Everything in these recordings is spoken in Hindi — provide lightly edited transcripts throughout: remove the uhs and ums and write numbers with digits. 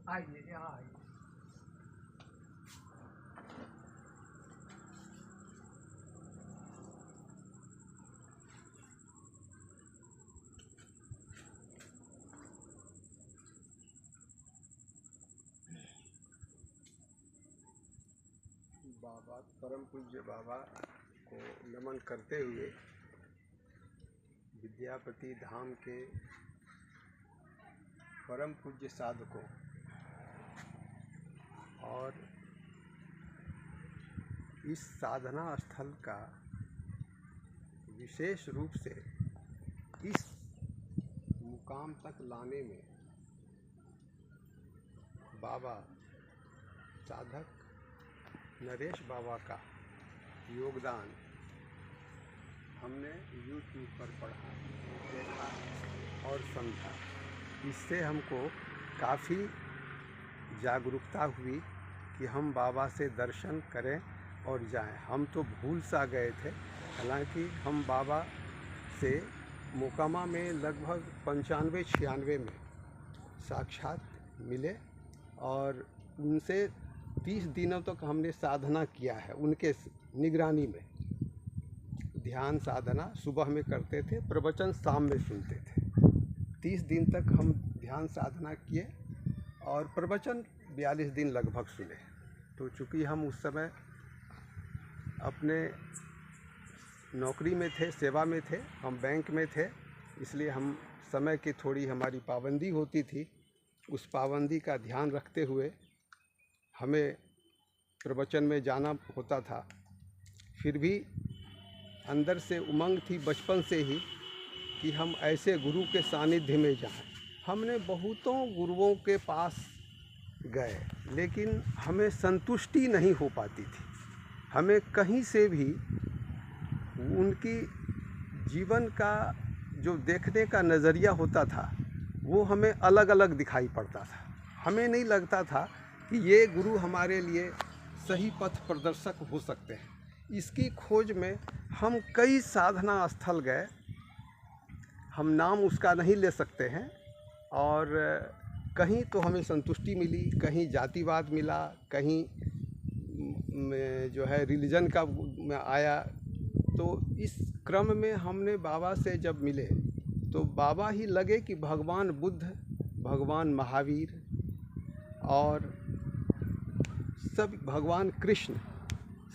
आइए यहाँ आइए। बाबा परम पूज्य बाबा को नमन करते हुए विद्यापति धाम के परम पूज्य साधकों और इस साधना स्थल का विशेष रूप से इस मुकाम तक लाने में बाबा साधक नरेश बाबा का योगदान हमने YouTube पर पढ़ा, देखा और समझा। इससे हमको काफ़ी जागरूकता हुई कि हम बाबा से दर्शन करें और जाएं। हम तो भूल सा गए थे, हालांकि हम बाबा से मोकामा में लगभग 95-96 में साक्षात मिले और उनसे 30 दिनों तक हमने साधना किया है। उनके निगरानी में ध्यान साधना सुबह में करते थे, प्रवचन शाम में सुनते थे। 30 दिन तक हम ध्यान साधना किए और प्रवचन 42 दिन लगभग सुने। तो चूँकि हम उस समय अपने नौकरी में थे, सेवा में थे, हम बैंक में थे, इसलिए हम समय की थोड़ी हमारी पाबंदी होती थी। उस पाबंदी का ध्यान रखते हुए हमें प्रवचन में जाना होता था। फिर भी अंदर से उमंग थी बचपन से ही कि हम ऐसे गुरु के सानिध्य में जाएं। हमने बहुतों गुरुओं के पास गए, लेकिन हमें संतुष्टि नहीं हो पाती थी। हमें कहीं से भी उनकी जीवन का जो देखने का नज़रिया होता था वो हमें अलग अलग दिखाई पड़ता था। हमें नहीं लगता था कि ये गुरु हमारे लिए सही पथ प्रदर्शक हो सकते हैं। इसकी खोज में हम कई साधना स्थल गए, हम नाम उसका नहीं ले सकते हैं, और कहीं तो हमें संतुष्टि मिली, कहीं जातिवाद मिला, कहीं जो है रिलीजन का आया। तो इस क्रम में हमने बाबा से जब मिले तो बाबा ही लगे कि भगवान बुद्ध, भगवान महावीर और सब भगवान कृष्ण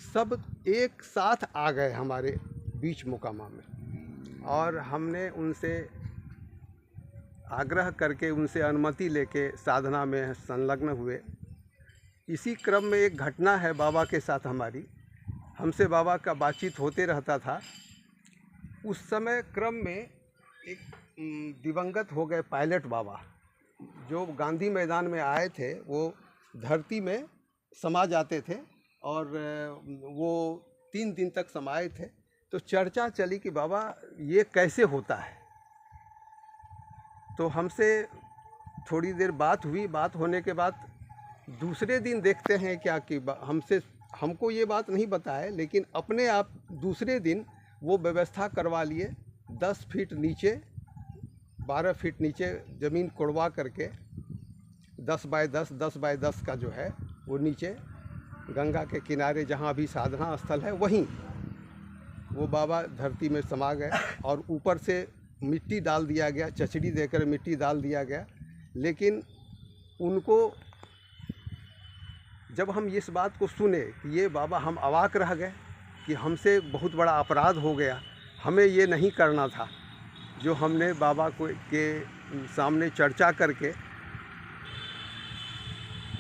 सब एक साथ आ गए हमारे बीच मोकामा में। और हमने उनसे आग्रह करके उनसे अनुमति लेके साधना में संलग्न हुए। इसी क्रम में एक घटना है बाबा के साथ हमारी, हमसे बाबा का बातचीत होते रहता था। उस समय क्रम में एक दिवंगत हो गए पायलट बाबा जो गांधी मैदान में आए थे, वो धरती में समा जाते थे और वो 3 दिन तक समाये थे। तो चर्चा चली कि बाबा ये कैसे होता है। तो हमसे थोड़ी देर बात हुई। बात होने के बाद दूसरे दिन देखते हैं क्या कि हमको ये बात नहीं बताए, लेकिन अपने आप दूसरे दिन वो व्यवस्था करवा लिए। 10 फीट नीचे, 12 फीट नीचे ज़मीन कोड़वा करके 10 बाय 10, 10 बाय 10 का जो है वो नीचे गंगा के किनारे जहाँ भी साधना स्थल है वहीं वो बाबा धरती में समा गए और ऊपर से मिट्टी डाल दिया गया, चचड़ी देकर मिट्टी डाल दिया गया। लेकिन उनको जब हम इस बात को सुने कि ये बाबा, हम अवाक रह गए कि हमसे बहुत बड़ा अपराध हो गया, हमें ये नहीं करना था। जो हमने बाबा को के सामने चर्चा करके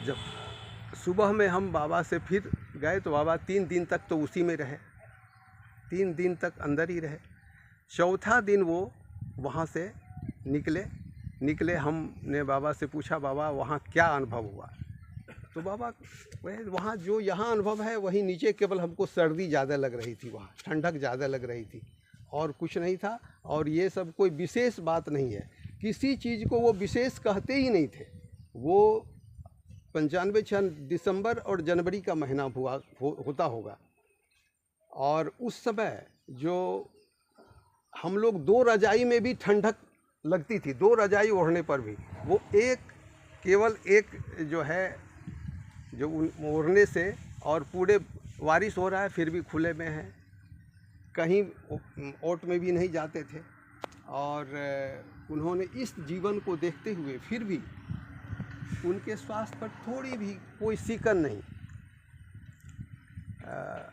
जब सुबह में हम बाबा से फिर गए तो बाबा 3 दिन तक तो उसी में रहे, 3 दिन तक अंदर ही रहे। चौथा दिन वो वहाँ से निकले। हमने बाबा से पूछा, बाबा वहाँ क्या अनुभव हुआ? तो बाबा वहाँ जो यहाँ अनुभव है वहीं नीचे, केवल हमको सर्दी ज़्यादा लग रही थी, वहाँ ठंडक ज़्यादा लग रही थी और कुछ नहीं था। और ये सब कोई विशेष बात नहीं है, किसी चीज़ को वो विशेष कहते ही नहीं थे। वो 95 दिसंबर और जनवरी का महीना होता होगा। और उस समय जो हम लोग 2 रजाई में भी ठंडक लगती थी, 2 रजाई ओढ़ने पर भी वो एक केवल एक जो है जो ओढ़ने से, और पूरे बारिश हो रहा है फिर भी खुले में है, कहीं ओट में भी नहीं जाते थे। और उन्होंने इस जीवन को देखते हुए फिर भी उनके स्वास्थ्य पर थोड़ी भी कोई सिकन नहीं।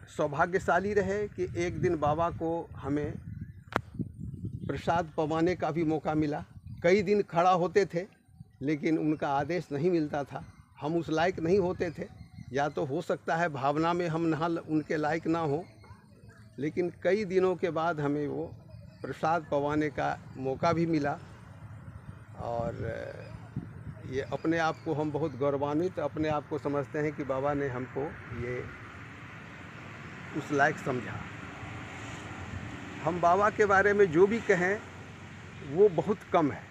सौभाग्यशाली रहे कि एक दिन बाबा को हमें प्रसाद पवाने का भी मौका मिला। कई दिन खड़ा होते थे लेकिन उनका आदेश नहीं मिलता था, हम उस लायक नहीं होते थे, या तो हो सकता है भावना में हम उनके लायक ना हो, लेकिन कई दिनों के बाद हमें वो प्रसाद पवाने का मौका भी मिला। और ये अपने आप को हम बहुत गौरवान्वित अपने आप को समझते हैं कि बाबा ने हमको ये उस लायक समझा। हम बाबा के बारे में जो भी कहें वो बहुत कम है।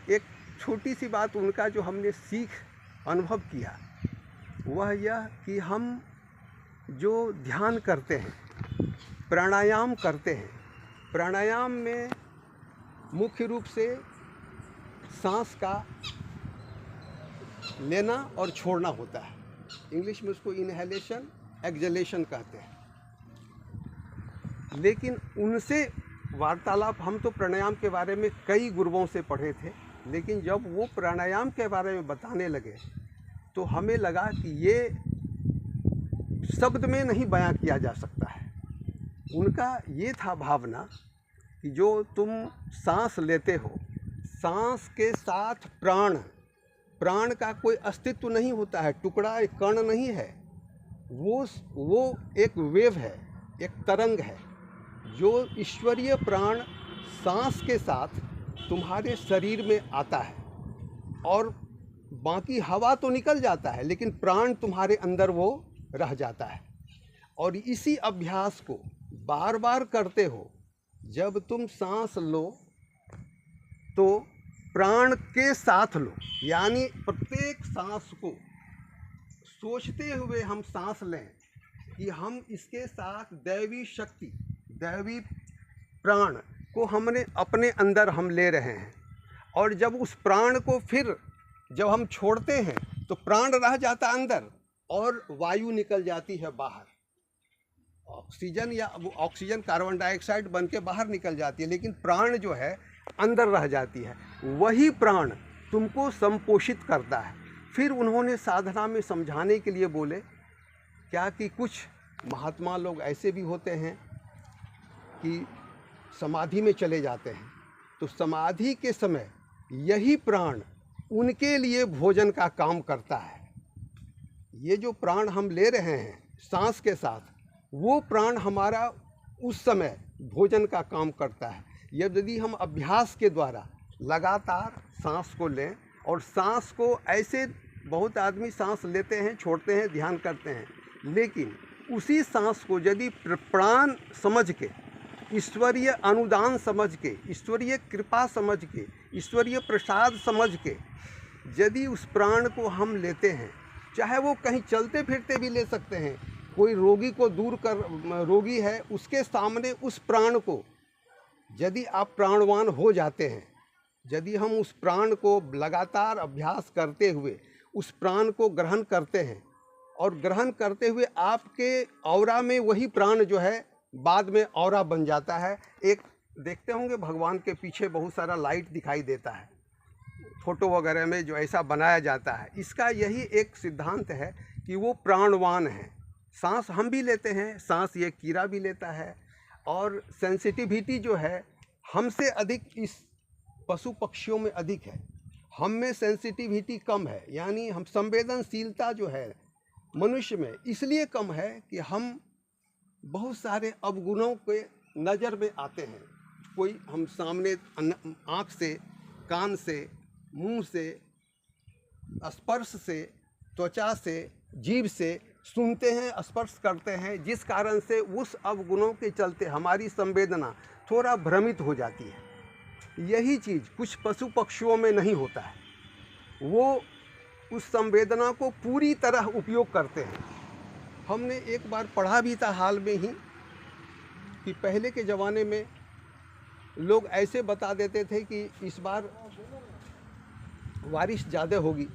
एक छोटी सी बात उनका जो हमने सीख अनुभव किया वह यह कि हम जो ध्यान करते हैं, प्राणायाम करते हैं, प्राणायाम में मुख्य रूप से सांस का लेना और छोड़ना होता है। इंग्लिश में उसको इनहेलेशन एक्सहेलेशन कहते हैं। लेकिन उनसे वार्तालाप, हम तो प्राणायाम के बारे में कई गुरुओं से पढ़े थे, लेकिन जब वो प्राणायाम के बारे में बताने लगे तो हमें लगा कि ये शब्द में नहीं बयां किया जा सकता है। उनका ये था भावना कि जो तुम सांस लेते हो, सांस के साथ प्राण, प्राण का कोई अस्तित्व नहीं होता है, टुकड़ा एक कण नहीं है, वो एक वेव है, एक तरंग है। जो ईश्वरीय प्राण सांस के साथ तुम्हारे शरीर में आता है और बाकी हवा तो निकल जाता है लेकिन प्राण तुम्हारे अंदर वो रह जाता है। और इसी अभ्यास को बार बार करते हो। जब तुम सांस लो तो प्राण के साथ लो, यानी प्रत्येक सांस को सोचते हुए हम सांस लें कि हम इसके साथ दैवी शक्ति, दैवी प्राण को हमने अपने अंदर हम ले रहे हैं। और जब उस प्राण को फिर जब हम छोड़ते हैं तो प्राण रह जाता अंदर और वायु निकल जाती है बाहर। ऑक्सीजन या वो ऑक्सीजन कार्बन डाइऑक्साइड बन के बाहर निकल जाती है, लेकिन प्राण जो है अंदर रह जाती है। वही प्राण तुमको संपोषित करता है। फिर उन्होंने साधना में समझाने के लिए बोले क्या कि कुछ महात्मा लोग ऐसे भी होते हैं कि समाधि में चले जाते हैं, तो समाधि के समय यही प्राण उनके लिए भोजन का काम करता है। ये जो प्राण हम ले रहे हैं सांस के साथ, वो प्राण हमारा उस समय भोजन का काम करता है। यदि हम अभ्यास के द्वारा लगातार सांस को लें, और सांस को ऐसे बहुत आदमी सांस लेते हैं, छोड़ते हैं, ध्यान करते हैं, लेकिन उसी सांस को यदि प्राण समझ के, ईश्वरीय अनुदान समझ के, ईश्वरीय कृपा समझ के, ईश्वरीय प्रसाद समझ के यदि उस प्राण को हम लेते हैं, चाहे वो कहीं चलते फिरते भी ले सकते हैं। कोई रोगी को दूर कर, रोगी है उसके सामने उस प्राण को यदि आप प्राणवान हो जाते हैं, यदि हम उस प्राण को लगातार अभ्यास करते हुए उस प्राण को ग्रहण करते हैं, और ग्रहण करते हुए आपके औरा में वही प्राण जो है बाद में औरा बन जाता है। एक देखते होंगे भगवान के पीछे बहुत सारा लाइट दिखाई देता है, फोटो वगैरह में जो ऐसा बनाया जाता है। इसका यही एक सिद्धांत है कि वो प्राणवान है। सांस हम भी लेते हैं, सांस ये कीड़ा भी लेता है, और सेंसिटिविटी जो है हमसे अधिक इस पशु पक्षियों में अधिक है, हम में सेंसिटिविटी कम है। यानी हम संवेदनशीलता जो है मनुष्य में इसलिए कम है कि हम बहुत सारे अवगुणों के नज़र में आते हैं। कोई हम सामने आँख से, कान से, मुंह से, स्पर्श से, त्वचा से, जीभ से सुनते हैं, स्पर्श करते हैं, जिस कारण से उस अवगुणों के चलते हमारी संवेदना थोड़ा भ्रमित हो जाती है। यही चीज़ कुछ पशु पक्षियों में नहीं होता है, वो उस संवेदना को पूरी तरह उपयोग करते हैं। हमने एक बार पढ़ा भी था हाल में ही कि पहले के ज़माने में लोग ऐसे बता देते थे कि इस बार बारिश ज़्यादा होगी,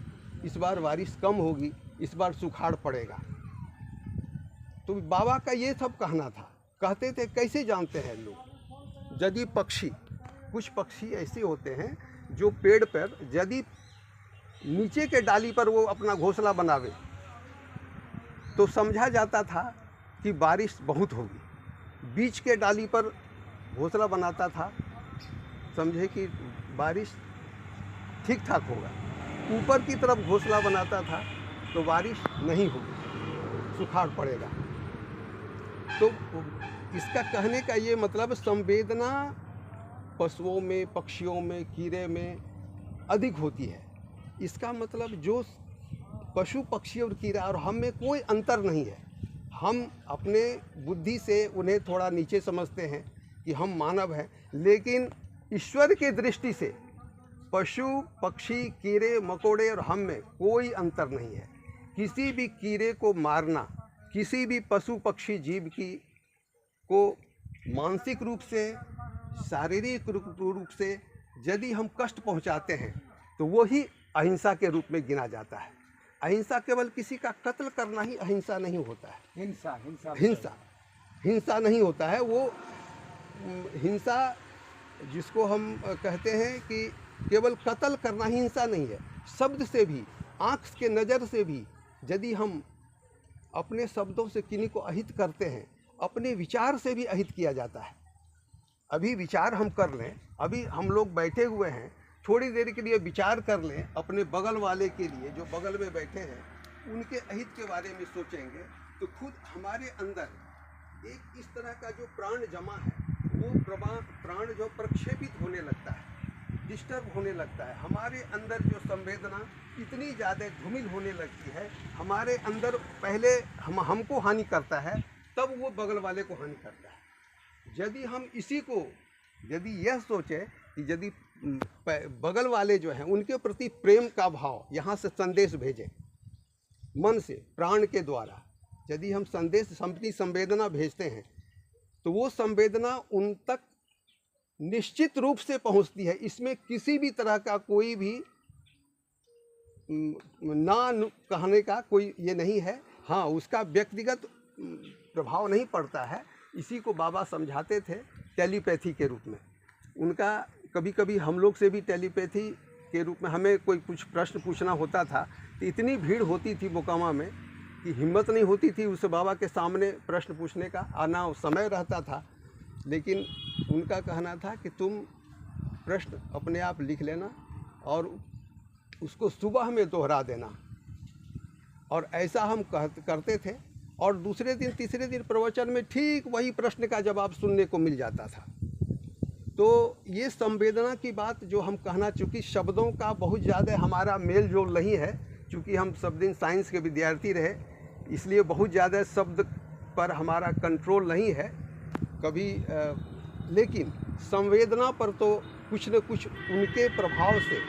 इस बार बारिश कम होगी, इस बार सुखाड़ पड़ेगा। तो बाबा का ये सब कहना था। कहते थे, कैसे जानते हैं लोग? यदि पक्षी, कुछ पक्षी ऐसे होते हैं जो पेड़ पर यदि नीचे के डाली पर वो अपना घोंसला बनावे तो समझा जाता था कि बारिश बहुत होगी। बीच के डाली पर घोंसला बनाता था, समझे कि बारिश ठीक ठाक होगा। ऊपर की तरफ घोंसला बनाता था तो बारिश नहीं होगी, सुखाड़ पड़ेगा। तो इसका कहने का ये मतलब, संवेदना पशुओं में, पक्षियों में, कीड़े में अधिक होती है। इसका मतलब जो पशु, पक्षी और कीड़ा और हम में कोई अंतर नहीं है। हम अपने बुद्धि से उन्हें थोड़ा नीचे समझते हैं कि हम मानव हैं, लेकिन ईश्वर की दृष्टि से पशु, पक्षी, कीड़े मकोड़े और हम में कोई अंतर नहीं है। किसी भी कीड़े को मारना, किसी भी पशु पक्षी जीव की को मानसिक रूप से, शारीरिक रूप से यदि हम कष्ट पहुंचाते हैं तो वो ही अहिंसा के रूप में गिना जाता है। अहिंसा केवल किसी का कत्ल करना ही अहिंसा नहीं होता है। हिंसा नहीं होता है। वो हिंसा जिसको हम कहते हैं कि केवल कत्ल करना ही हिंसा नहीं है। शब्द से भी, आँख के नज़र से भी यदि हम अपने शब्दों से किन्हीं को अहित करते हैं, अपने विचार से भी अहित किया जाता है। अभी विचार हम कर लें, अभी हम लोग बैठे हुए हैं, थोड़ी देर के लिए विचार कर लें अपने बगल वाले के लिए, जो बगल में बैठे हैं, उनके अहित के बारे में सोचेंगे तो खुद हमारे अंदर एक इस तरह का जो प्राण जमा है, वो प्राण जो प्रक्षेपित होने लगता है, डिस्टर्ब होने लगता है। हमारे अंदर जो संवेदना इतनी ज़्यादा धूमिल होने लगती है, हमारे अंदर पहले हमको हानि करता है, तब वो बगल वाले को हानि करता है। यदि हम इसी को, यदि यह सोचें कि यदि बगल वाले जो हैं उनके प्रति प्रेम का भाव, यहाँ से संदेश भेजें मन से, प्राण के द्वारा, यदि हम संदेश, अपनी संवेदना भेजते हैं तो वो संवेदना उन तक निश्चित रूप से पहुंचती है। इसमें किसी भी तरह का कोई भी ना कहने का कोई ये नहीं है। हाँ, उसका व्यक्तिगत प्रभाव नहीं पड़ता है। इसी को बाबा समझाते थे टेलीपैथी के रूप में। उनका कभी कभी हम लोग से भी टेलीपैथी के रूप में हमें कोई कुछ प्रश्न पूछना होता था तो इतनी भीड़ होती थी मोकामा में कि हिम्मत नहीं होती थी उस बाबा के सामने प्रश्न पूछने का, आना समय रहता था। लेकिन उनका कहना था कि तुम प्रश्न अपने आप लिख लेना और उसको सुबह में दोहरा देना। और ऐसा हम करते थे और दूसरे दिन, तीसरे दिन प्रवचन में ठीक वही प्रश्न का जवाब सुनने को मिल जाता था। तो ये संवेदना की बात जो हम कहना, चूँकि शब्दों का बहुत ज़्यादा हमारा मेल जोल नहीं है, चूँकि हम सब दिन साइंस के विद्यार्थी रहे, इसलिए बहुत ज़्यादा शब्द पर हमारा कंट्रोल नहीं है कभी। लेकिन संवेदना पर तो कुछ न कुछ उनके प्रभाव से,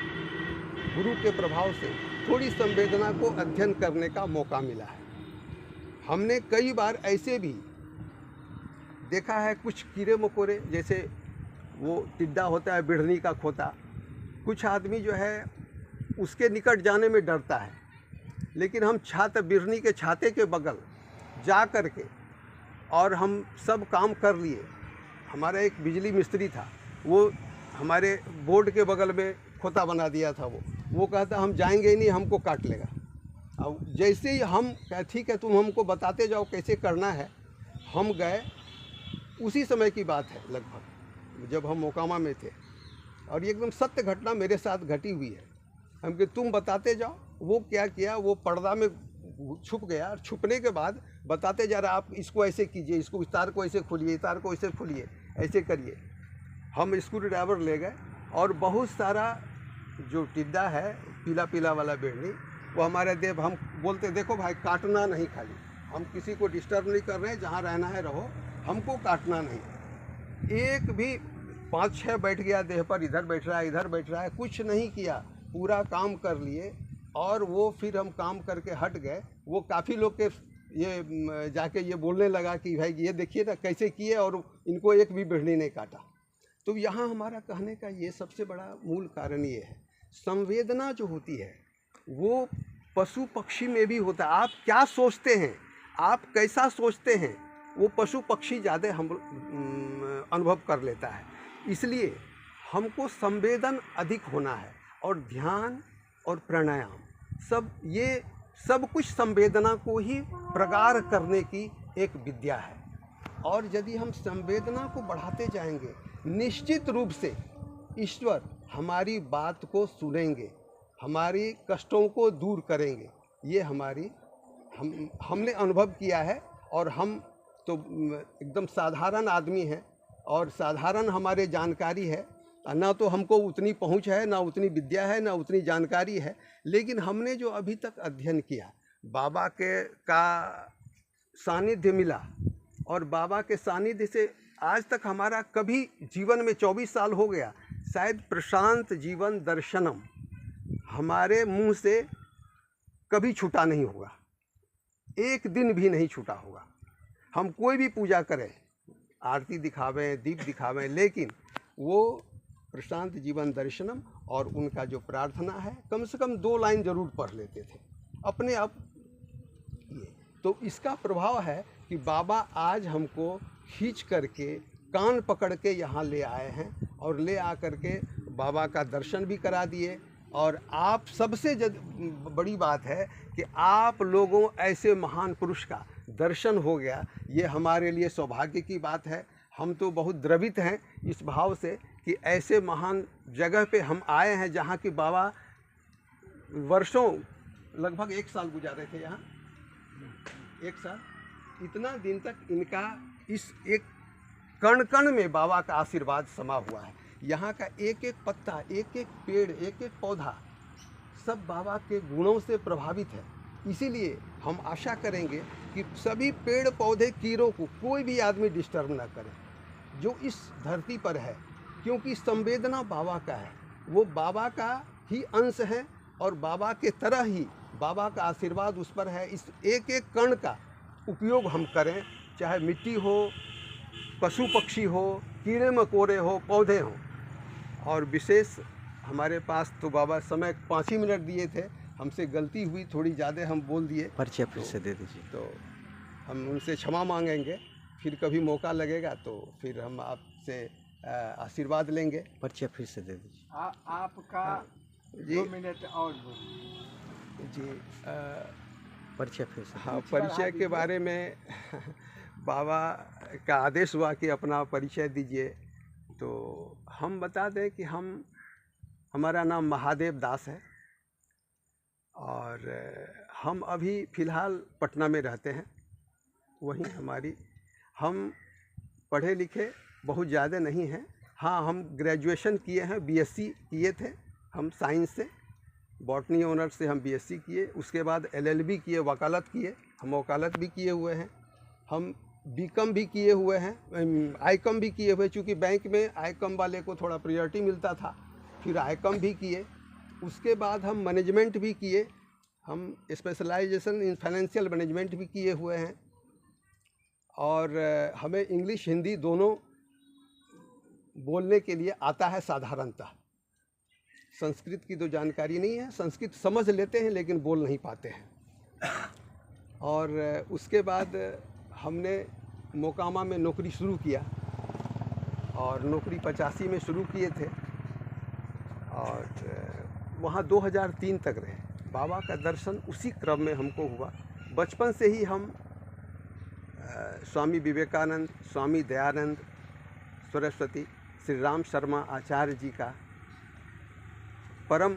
गुरु के प्रभाव से थोड़ी संवेदना को अध्ययन करने का मौका मिला है। हमने कई बार ऐसे भी देखा है, कुछ कीड़े मकोड़े, जैसे वो टिड्डा होता है, बिढ़नी का खोता, कुछ आदमी जो है उसके निकट जाने में डरता है। लेकिन हम बिढ़नी के छाते के बगल जा कर के और हम सब काम कर लिए। हमारा एक बिजली मिस्त्री था, वो हमारे बोर्ड के बगल में खोता बना दिया था। वो कहता हम जाएंगे ही नहीं, हमको काट लेगा। अब जैसे ही हम कहा ठीक है तुम हमको बताते जाओ कैसे करना है, हम गए। उसी समय की बात है लगभग, जब हम मोकामा में थे, और ये एकदम सत्य घटना मेरे साथ घटी हुई है। हम कि तुम बताते जाओ। वो क्या किया, वो पर्दा में छुप गया, और छुपने के बाद बताते जा रहा, आप इसको ऐसे कीजिए, इसको इस तार को ऐसे खोलिए, इस तार को ऐसे खोलिए, ऐसे करिए। हम स्क्रू ड्राइवर ले गए और बहुत सारा जो टिड्डा है, पीला पीला वाला बिढ़नी, वो हमारे देव, हम बोलते देखो भाई काटना नहीं, खाली हम किसी को डिस्टर्ब नहीं कर रहे हैं, जहाँ रहना है रहो, हमको काटना नहीं। एक भी 5-6 बैठ गया देह पर, इधर बैठ रहा है, इधर बैठ रहा है, कुछ नहीं किया, पूरा काम कर लिए। और वो फिर हम काम करके हट गए। वो काफ़ी लोग के ये जाके ये बोलने लगा कि भाई ये देखिए ना कैसे किए, और इनको एक भी बिढ़नी नहीं काटा। तो यहाँ हमारा कहने का ये सबसे बड़ा मूल कारण ये है, संवेदना जो होती है वो पशु पक्षी में भी होता है। आप क्या सोचते हैं, आप कैसा सोचते हैं, वो पशु पक्षी ज़्यादा हम अनुभव कर लेता है। इसलिए हमको संवेदन अधिक होना है, और ध्यान और प्राणायाम ये सब कुछ संवेदना को ही प्रगाढ़ करने की एक विद्या है। और यदि हम संवेदना को बढ़ाते जाएंगे, निश्चित रूप से ईश्वर हमारी बात को सुनेंगे, हमारी कष्टों को दूर करेंगे। ये हमने अनुभव किया है। और हम तो एकदम साधारण आदमी हैं, और साधारण हमारे जानकारी है, ना तो हमको उतनी पहुंच है, ना उतनी विद्या है, ना उतनी जानकारी है। लेकिन हमने जो अभी तक अध्ययन किया, बाबा का सानिध्य मिला, और बाबा के सानिध्य से आज तक हमारा कभी जीवन में 24 साल हो गया, शायद प्रशांत जीवन दर्शनम हमारे मुंह से कभी छूटा नहीं होगा, एक दिन भी नहीं छूटा होगा। हम कोई भी पूजा करें, आरती दिखावें, दीप दिखावें, लेकिन वो प्रशांत जीवन दर्शनम और उनका जो प्रार्थना है, कम से कम 2 लाइन जरूर पढ़ लेते थे अपने आप। ये तो इसका प्रभाव है कि बाबा आज हमको खींच करके कान पकड़ के यहाँ ले आए हैं, और ले आ करके बाबा का दर्शन भी करा दिए। और आप सबसे बड़ी बात है कि आप लोगों ऐसे महान पुरुष का दर्शन हो गया, ये हमारे लिए सौभाग्य की बात है। हम तो बहुत द्रवित हैं इस भाव से कि ऐसे महान जगह पे हम आए हैं, जहाँ की बाबा वर्षों, लगभग 1 साल गुजारे थे यहाँ, 1 साल, इतना दिन तक इनका इस एक कण कण में बाबा का आशीर्वाद समा हुआ है। यहाँ का एक एक पत्ता, एक एक पेड़, एक एक पौधा सब बाबा के गुणों से प्रभावित है। इसीलिए हम आशा करेंगे कि सभी पेड़ पौधे, कीड़ों को कोई भी आदमी डिस्टर्ब ना करे जो इस धरती पर है, क्योंकि संवेदना बाबा का है, वो बाबा का ही अंश है, और बाबा के तरह ही बाबा का आशीर्वाद उस पर है। इस एक एक कण का उपयोग हम करें, चाहे मिट्टी हो, पशु पक्षी हो, कीड़े मकोड़े हो, पौधे हों। और विशेष हमारे पास तो बाबा समय 5 ही मिनट दिए थे, हमसे गलती हुई, थोड़ी ज़्यादा हम बोल दिए, परिचय फिर से दे दीजिए। तो हम उनसे क्षमा मांगेंगे, फिर कभी मौका लगेगा तो फिर हम आपसे आशीर्वाद लेंगे। परिचय फिर से दे दीजिए। आपका 2 मिनट और जी, परिचय फिर से। हाँ, परिचय के बारे में बाबा का आदेश हुआ कि अपना परिचय दीजिए, तो हम बता दें कि हमारा नाम महादेव दास है, और हम अभी फ़िलहाल पटना में रहते हैं। वहीं हम पढ़े लिखे बहुत ज़्यादा नहीं हैं। हाँ, हम ग्रेजुएशन किए हैं, बीएससी किए थे हम साइंस से, बॉटनी ऑनर्स से हम बीएससी किए। उसके बाद एलएलबी किए, वकालत किए, हम वकालत भी किए हुए हैं। हम बीकॉम भी किए हुए हैं, आईकॉम भी किए हुए, चूँकि बैंक में आईकॉम वाले को थोड़ा प्रायोरिटी मिलता था, फिर आईकॉम भी किए। उसके बाद हम मैनेजमेंट भी किए, हम स्पेशलाइजेशन इन फाइनेंशियल मैनेजमेंट भी किए हुए हैं। और हमें इंग्लिश हिंदी दोनों बोलने के लिए आता है साधारणतः। संस्कृत की तो जानकारी नहीं है, संस्कृत समझ लेते हैं लेकिन बोल नहीं पाते हैं। और उसके बाद हमने मोकामा में नौकरी शुरू किया, और नौकरी 85 में शुरू किए थे, और वहाँ 2003 तक रहे। बाबा का दर्शन उसी क्रम में हमको हुआ। बचपन से ही हम स्वामी विवेकानंद, स्वामी दयानंद सरस्वती, श्री राम शर्मा आचार्य जी का परम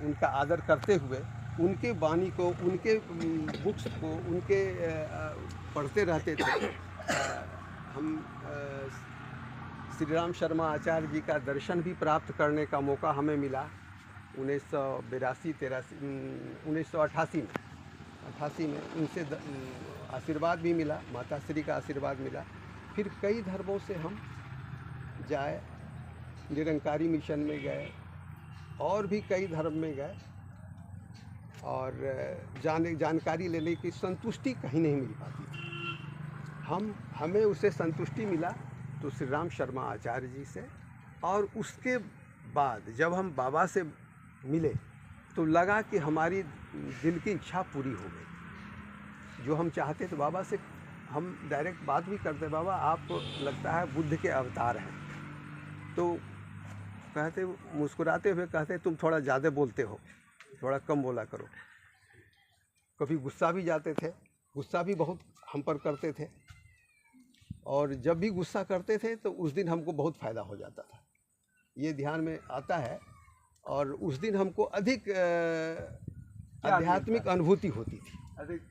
उनका आदर करते हुए, उनके वाणी को, उनके बुक्स को, उनके पढ़ते रहते थे। हम श्री राम शर्मा आचार्य जी का दर्शन भी प्राप्त करने का मौका हमें मिला 1988 में। उनसे आशीर्वाद भी मिला, माताश्री का आशीर्वाद मिला। फिर कई धर्मों से हम जाए, निरंकारी मिशन में गए, और भी कई धर्म में गए, और जानकारी लेने की संतुष्टि कहीं नहीं मिल पाती थी। हमें उसे संतुष्टि मिला तो श्री राम शर्मा आचार्य जी से, और उसके बाद जब हम बाबा से मिले तो लगा कि हमारी दिल की इच्छा पूरी हो गई। जो हम चाहते थे बाबा से, हम डायरेक्ट बात भी करते, बाबा आप लगता है बुद्ध के अवतार हैं। तो कहते, मुस्कुराते हुए कहते, तुम थोड़ा ज़्यादा बोलते हो, थोड़ा कम बोला करो। कभी गुस्सा भी जाते थे, गुस्सा भी बहुत हम पर करते थे, और जब भी गुस्सा करते थे तो उस दिन हमको बहुत फ़ायदा हो जाता था, ये ध्यान में आता है। और उस दिन हमको अधिक आध्यात्मिक अनुभूति होती थी, अधिक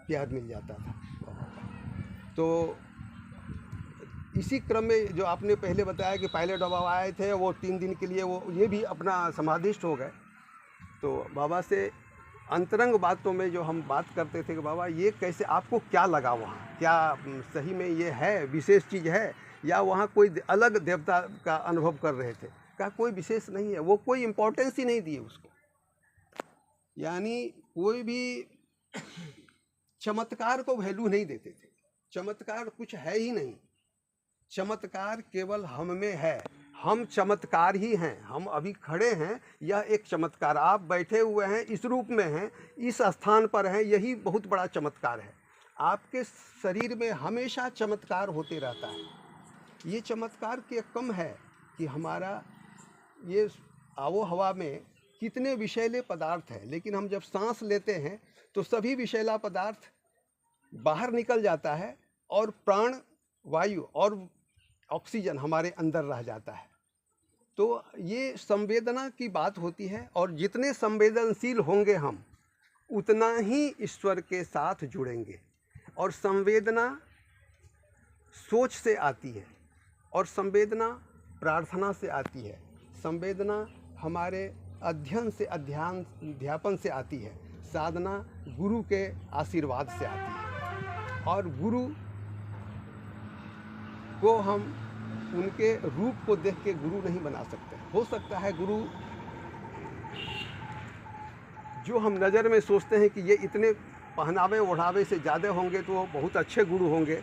प्यार मिल जाता था। तो इसी क्रम में जो आपने पहले बताया कि पायलट बाबा आए थे, वो 3 दिन के लिए वो ये भी अपना समाधिष्ट हो गए। तो बाबा से अंतरंग बातों में जो हम बात करते थे कि बाबा ये कैसे, आपको क्या लगा वहाँ, क्या सही में ये है विशेष चीज़ है, या वहाँ कोई अलग देवता का अनुभव कर रहे थे? क्या कोई विशेष नहीं है, वो कोई इम्पोर्टेंस ही नहीं दिए उसको। यानी कोई भी चमत्कार को वैल्यू नहीं देते थे। चमत्कार कुछ है ही नहीं, चमत्कार केवल हम में है, हम चमत्कार ही हैं। हम अभी खड़े हैं, यह एक चमत्कार। आप बैठे हुए हैं, इस रूप में हैं, इस स्थान पर हैं, यही बहुत बड़ा चमत्कार है। आपके शरीर में हमेशा चमत्कार होते रहता है। ये चमत्कार के कम है कि हमारा ये आबो हवा में कितने विषैले पदार्थ हैं, लेकिन हम जब सांस लेते हैं तो सभी विषैला पदार्थ बाहर निकल जाता है और प्राण वायु और ऑक्सीजन हमारे अंदर रह जाता है। तो ये संवेदना की बात होती है, और जितने संवेदनशील होंगे हम, उतना ही ईश्वर के साथ जुड़ेंगे। और संवेदना सोच से आती है, और संवेदना प्रार्थना से आती है, संवेदना हमारे अध्ययन से, अध्यापन से आती है, साधना गुरु के आशीर्वाद से आती है। और गुरु को हम उनके रूप को देख के गुरु नहीं बना सकते। हो सकता है गुरु जो हम नज़र में सोचते हैं कि ये इतने पहनावे ओढ़ावे से ज़्यादा होंगे तो वो बहुत अच्छे गुरु होंगे,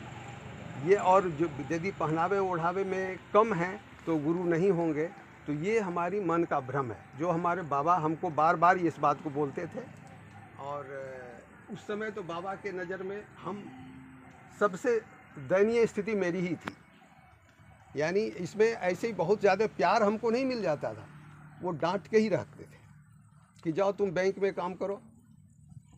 ये और जो यदि पहनावे ओढ़ावे में कम हैं तो गुरु नहीं होंगे। तो ये हमारी मन का भ्रम है, जो हमारे बाबा हमको बार बार इस बात को बोलते थे। और उस समय तो बाबा के नज़र में हम सबसे दयनीय स्थिति मेरी ही थी। यानी इसमें ऐसे ही बहुत ज़्यादा प्यार हमको नहीं मिल जाता था, वो डांट के ही रखते थे कि जाओ तुम बैंक में काम करो,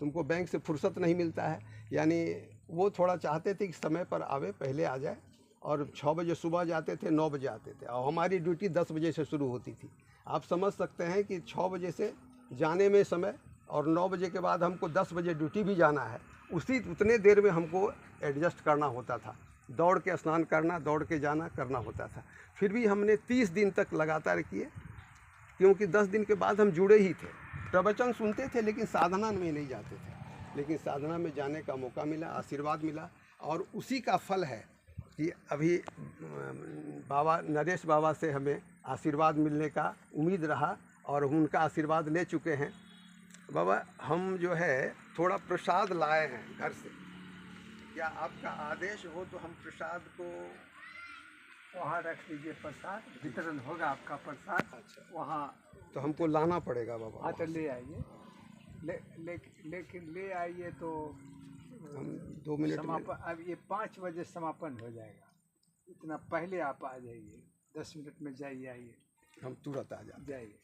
तुमको बैंक से फुर्सत नहीं मिलता है। यानी वो थोड़ा चाहते थे कि समय पर आवे, पहले आ जाए, और 6 बजे सुबह जाते थे, 9 बजे आते थे, और हमारी ड्यूटी 10 बजे से शुरू होती थी। आप समझ सकते हैं कि 6 बजे से जाने में समय, और 9 बजे के बाद हमको 10 बजे ड्यूटी भी जाना है, उतने देर में हमको एडजस्ट करना होता था। दौड़ के स्नान करना, दौड़ के जाना करना होता था। फिर भी हमने 30 दिन तक लगातार किए, क्योंकि 10 दिन के बाद हम जुड़े ही थे। प्रवचन सुनते थे लेकिन साधना में नहीं जाते थे, लेकिन साधना में जाने का मौका मिला, आशीर्वाद मिला, और उसी का फल है कि अभी बाबा नरेश बाबा से हमें आशीर्वाद मिलने का उम्मीद रहा, और उनका आशीर्वाद ले चुके हैं। बाबा हम जो है थोड़ा प्रसाद लाए हैं घर से, क्या आपका आदेश हो तो हम प्रसाद को वहाँ रख दीजिए। प्रसाद वितरण होगा आपका प्रसाद। अच्छा, वहाँ तो हमको लाना पड़ेगा बाबा। हाँ तो ले आइए, लेकिन ले आइए तो हम 2 मिनट में, समापन अब ये 5 बजे समापन हो जाएगा, इतना पहले आप आ जाइए, 10 मिनट में जाइए, आइए, हम तुरंत आ जाते जाइए।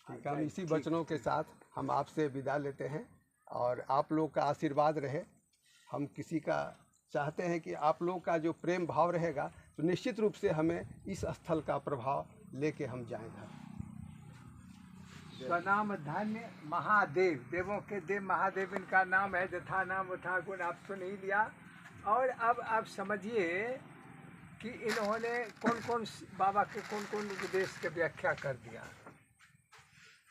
हैं। हम इसी वचनों के साथ हम आपसे विदा लेते हैं, और आप लोग का आशीर्वाद रहे। हम किसी का चाहते हैं कि आप लोग का जो प्रेम भाव रहेगा तो निश्चित रूप से हमें इस स्थल का प्रभाव लेके हम जाएं घर। स्वनाम धन्य महादेव, देवों के देव महादेव इनका नाम है। जथा नाम उठा गुण, आप सुन ही लिया। और अब आप समझिए कि इन्होंने कौन कौन बाबा के कौन कौन उपदेश के व्याख्या कर दिया।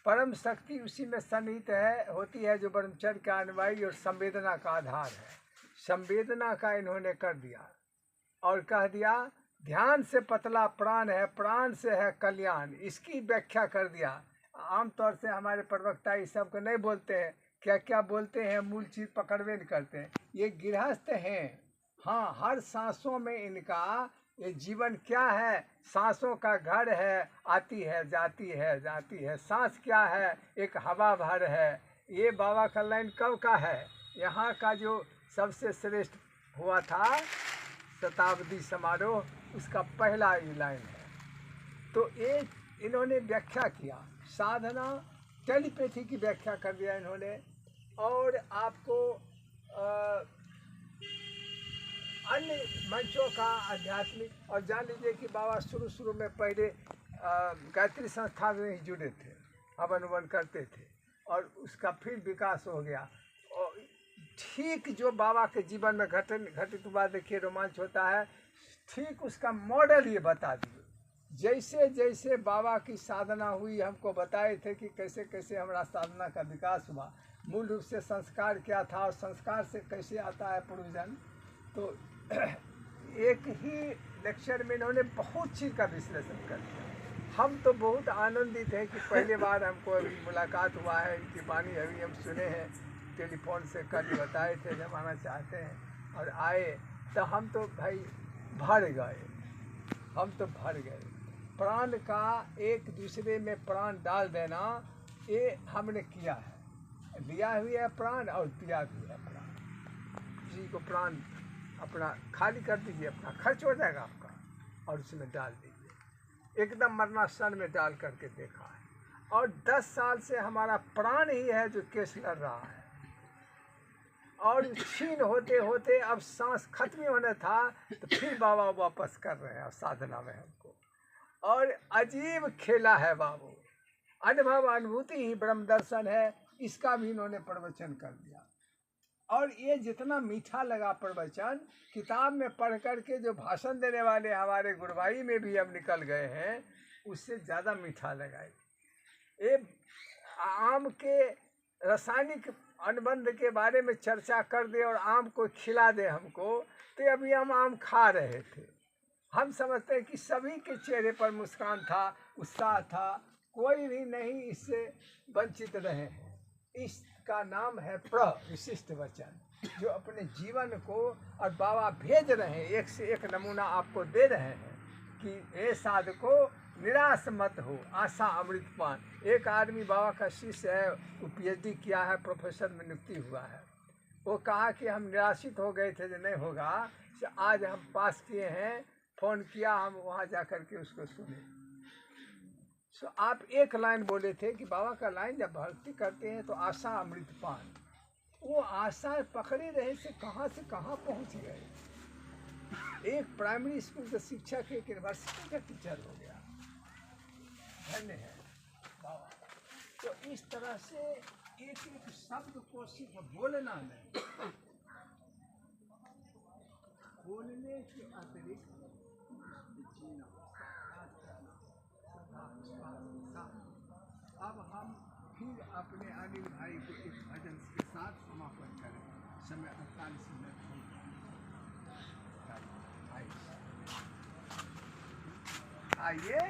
परम शक्ति उसी में सन्निहित है, होती है जो ब्रह्मचर्य का अनुयायी और संवेदना का आधार है। संवेदना का इन्होंने कर दिया, और कह दिया ध्यान से पतला प्राण है, प्राण से है कल्याण, इसकी व्याख्या कर दिया। आमतौर से हमारे प्रवक्ता इस सब को नहीं बोलते हैं, क्या क्या बोलते हैं, मूल चीज़ पकड़वे नहीं करते हैं। ये गृहस्थ हैं, हाँ, हर सांसों में इनका ये जीवन क्या है? सांसों का घर है, आती है जाती है जाती है। सांस क्या है? एक हवा भर है। ये बाबा का लाइन कब का है? यहाँ का जो सबसे श्रेष्ठ हुआ था शताब्दी समारोह, उसका पहला ये लाइन है। तो ये इन्होंने व्याख्या किया, साधना टेलीपैथी की व्याख्या कर दिया इन्होंने। और आपको अन्य मंचों का आध्यात्मिक, और जान लीजिए कि बाबा शुरू में पहले गायत्री संस्था में ही जुड़े थे, हवन उवन करते थे, और उसका फिर विकास हो गया। और ठीक जो बाबा के जीवन में घटित हुआ, देखिए रोमांच होता है, ठीक उसका मॉडल ये बता दिए। जैसे जैसे बाबा की साधना हुई, हमको बताए थे कि कैसे कैसे हमारा साधना का विकास हुआ, मूल रूप से संस्कार क्या था और संस्कार से कैसे आता है प्रोविजन। तो एक ही लेक्चर में इन्होंने बहुत चीज़ का विश्लेषण कर दिया। हम तो बहुत आनंदित हैं कि पहली बार हमको अभी मुलाकात हुआ है, इनकी वाणी अभी हम सुने हैं, टेलीफोन से कल बताए थे जब आना चाहते हैं, और आए तो हम तो भाई भर गए, हम तो भर गए। प्राण का एक दूसरे में प्राण डाल देना, ये हमने किया है। लिया हुआ है प्राण और दिया भी है प्राण। किसी को प्राण अपना खाली कर दीजिए, अपना खर्च हो जाएगा आपका, और उसमें डाल दीजिए। एकदम मरणासन में डाल करके देखा है। और 10 साल से हमारा प्राण ही है जो केस लड़ रहा है, और क्षीण होते होते अब सांस खत्म ही होने था, तो फिर बाबा वापस कर रहे हैं साधना में हमको। और अजीब खेला है बाबू, अनुभव अनुभूति ही ब्रह्म दर्शन है, इसका भी इन्होंने प्रवचन कर दिया। और ये जितना मीठा लगा प्रवचन, किताब में पढ़ कर के जो भाषण देने वाले हमारे गुरुभाई में भी अब निकल गए हैं, उससे ज़्यादा मीठा लगा। ये आम के रासायनिक अनुबंध के बारे में चर्चा कर दे और आम को खिला दे हमको, तो अभी हम आम खा रहे थे। हम समझते हैं कि सभी के चेहरे पर मुस्कान था, उत्साह था, कोई भी नहीं इससे वंचित रहे हैं। इसका नाम है विशिष्ट वचन, जो अपने जीवन को, और बाबा भेज रहे हैं, एक से एक नमूना आपको दे रहे हैं कि ये साधको निराश मत हो, आशा अमृतपान। एक आदमी बाबा का शिष्य है, वो PhD किया है, प्रोफेसर में नियुक्ति हुआ है। वो कहा कि हम निराशित हो गए थे जो नहीं होगा, तो आज हम पास किए हैं, फ़ोन किया, हम वहाँ जा कर के उसको सुने। सो आप एक लाइन बोले थे कि बाबा का लाइन जब भक्ति करते हैं तो आशा अमृतपान, वो आशा पकड़े रहे से कहाँ पहुँच गए। एक प्राइमरी स्कूल का शिक्षक, एक यूनिवर्सिटी का टीचर हो गया। धन्य है बाबा। तो इस तरह से एक एक शब्द को सिर्फ बोलना नहीं, बोलने के अतिरिक्त जीना, अब हम फिर अपने अनिल भाई को एक भजन के साथ समापन करें। समय 48 मिनट हो गया। आइए।